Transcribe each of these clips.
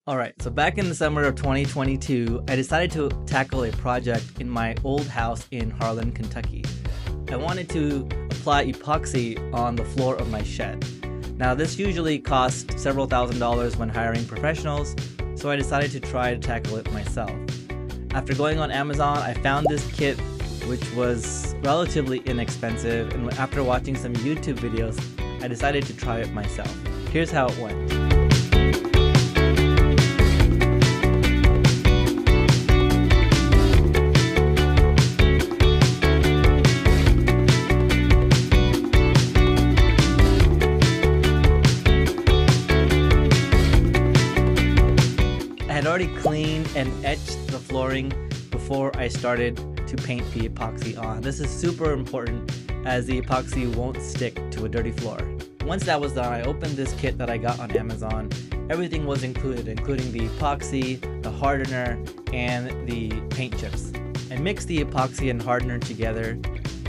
Alright, so back in the summer of 2022, I decided to tackle a project in my old house in Harlan, Kentucky. I wanted to apply epoxy on the floor of my shed. Now this usually costs several $1,000s when hiring professionals, so I decided to try to tackle it myself. After going on Amazon, I found this kit which was relatively inexpensive, and after watching some YouTube videos, I decided to try it myself. Here's how it went. I had already cleaned and etched the flooring before I started to paint the epoxy on. This is super important as the epoxy won't stick to a dirty floor. Once that was done, I opened this kit that I got on Amazon. Everything was included, including the epoxy, the hardener, and the paint chips. I mixed the epoxy and hardener together.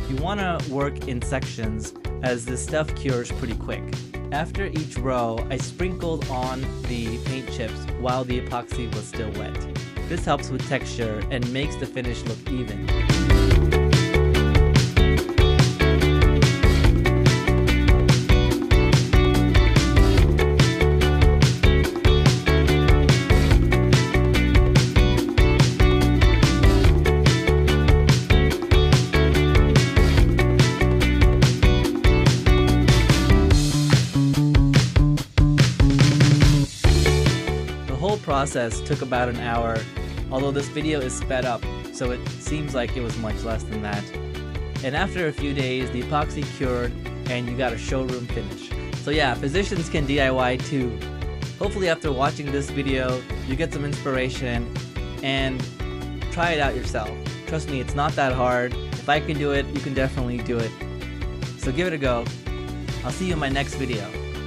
You want to work in sections as this stuff cures pretty quick. After each row, I sprinkled on the paint chips while the epoxy was still wet. This helps with texture and makes the finish look even. The whole process took about an hour, although this video is sped up, so it seems like it was much less than that. And after a few days, the epoxy cured and you got a showroom finish. So yeah, physicians can DIY too. Hopefully after watching this video, you get some inspiration and try it out yourself. Trust me, it's not that hard. If I can do it, you can definitely do it. So give it a go. I'll see you in my next video.